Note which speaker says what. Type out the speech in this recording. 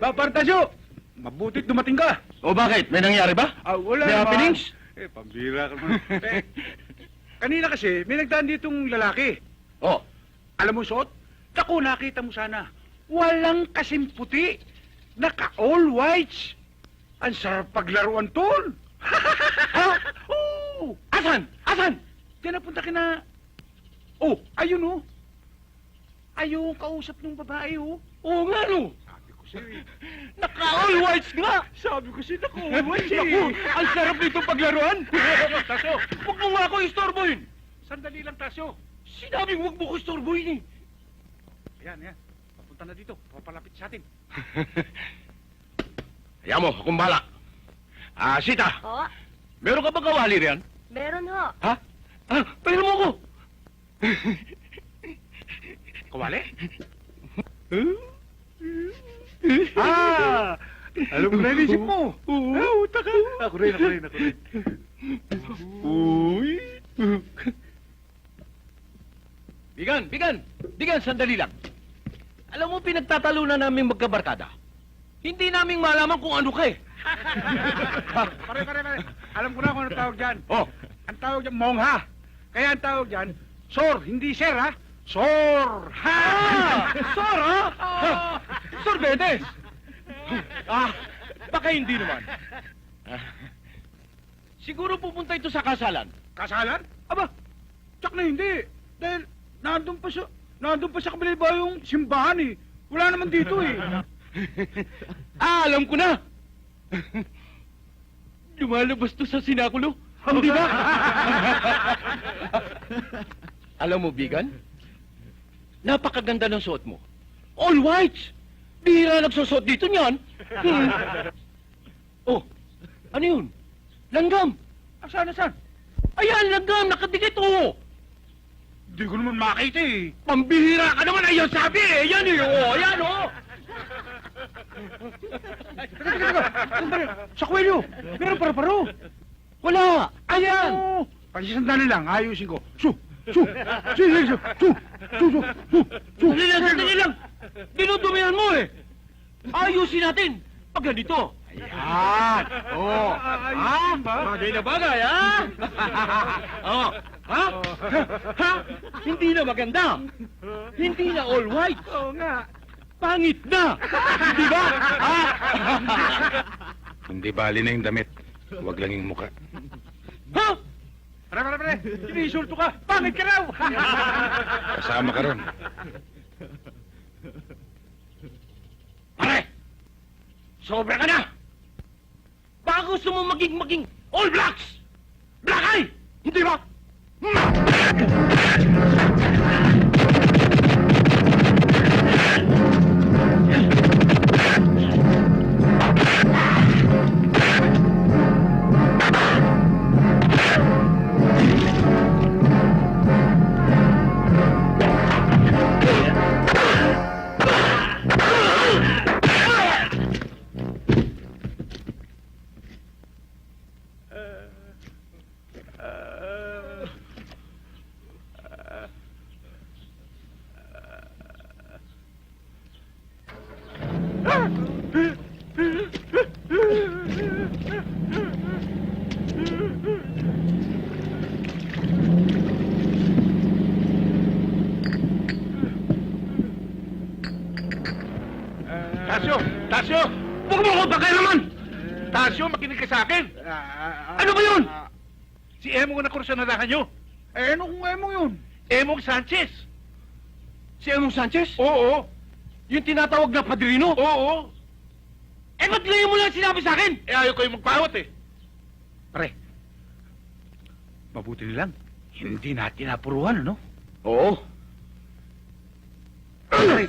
Speaker 1: Papartasyo! Mabutit dumating ka.
Speaker 2: O bakit? May nangyari ba?
Speaker 1: Wala
Speaker 2: May
Speaker 1: naman.
Speaker 2: happenings?
Speaker 1: Pambira ka naman. Kanina kasi, may nagdaan ditong lalaki.
Speaker 2: Oh,
Speaker 1: Alam mo, suot? Naku, nakita mo sana. Walang kasing puti. Naka-all whites. Ang sarap paglaruan, tol. Ha? Oo.
Speaker 2: asan? Asan?
Speaker 1: Diyan napunta kina... Oh, ayun oh. Ayun, kausap ng babae oh.
Speaker 2: Oo nga no.
Speaker 1: Sabi ko sa'yo eh.
Speaker 2: Naka-all whites nga.
Speaker 1: Sabi ko sa'yo, naka-all whites eh.
Speaker 2: Naku, ang sarap nito paglaruan.
Speaker 1: Tasyo,
Speaker 2: Huwag mo nga ako istorbohin.
Speaker 1: sandali lang, Tasyo.
Speaker 2: Sinabing huwag mo ko istorbohin eh.
Speaker 1: Ayan. Papunta na dito. Papalapit sa atin.
Speaker 2: Hayaan mo, akong bala. Sita,
Speaker 3: Oh,
Speaker 2: meron ka bang kawali riyan?
Speaker 3: meron ho.
Speaker 2: Ha? Pahira mo ko.
Speaker 1: Kawali? Alam ko na inisip mo. Oo, taka. Ako rin.
Speaker 2: Uy. Bigan, sandali lang. Alam mo, pinagtatalunan namin magkabarkada. Hindi namin malaman kung ano ka eh.
Speaker 1: Pare. Alam ko na kung ano tawag dyan.
Speaker 2: Oh,
Speaker 1: Ang tawag dyan, mongha. Kaya ang tawag dyan, sor, hindi sir ha. Sor. Ha!
Speaker 2: Sor, ha? Sorbetes! Baka hindi naman. Siguro pupunta ito sa kasalan.
Speaker 1: Kasalan? Aba, tsak na hindi. Dahil nandun pa sa kabila ba yung simbahan eh. Wala naman dito eh.
Speaker 2: Alam ko na! Lumalabas to sa sinakulo. Hindi ba? Alam mo, Bigan? Napakaganda ng suot mo. All whites! Bihira nagsusot dito niyan. Oh, ano yun? Langgam!
Speaker 1: Saan?
Speaker 2: Ayan, langgam! Nakadikit, oh!
Speaker 1: Hindi ko naman makita eh.
Speaker 2: Pambihira ka naman! Ayan sabi eh! Ayan eh! Oh, ayan, oh!
Speaker 1: Sa kwelyo, meron para-paro.
Speaker 2: Wala! Ayan!
Speaker 1: Oh, pansisandali lang, ayusin ko. Su.
Speaker 2: Sandali lang! Dinudumihan mo eh! Ayusin natin! Pag ganito! Ayan! Oh! Bagay na bagay, ha? Oh! Ha? Ha? Hindi na maganda! Hindi na all white!
Speaker 1: Oo nga.
Speaker 2: Pangit na! Di ba? Ha?
Speaker 4: Hindi bali na yung damit. Huwag lang yung muka.
Speaker 2: Ha?
Speaker 1: Pare. Inisulto ka. Pangit ka raw.
Speaker 4: Kasama ka ron.
Speaker 2: Pare! Sobra ka na! Baka gusto mo maging all blacks! Black eye! Hindi ba?
Speaker 1: Tasyo!
Speaker 2: Huwag mo ko bagay naman!
Speaker 1: Tasyo, makinig ka sa akin.
Speaker 2: Ano ba yun?
Speaker 1: Si Emong na kursanadahan nyo. Ano kung Emong yun? Emong Sanchez.
Speaker 2: Si Emong Sanchez?
Speaker 1: Oo.
Speaker 2: Yung tinatawag na padrino?
Speaker 1: Oo.
Speaker 2: Eh, ba't ngayon mo lang sinabi sa akin?
Speaker 1: Ayaw kayo magpawat eh. Pare, mabuti nilang hindi natin napuruhan, ano?
Speaker 2: Oo.
Speaker 1: Pare,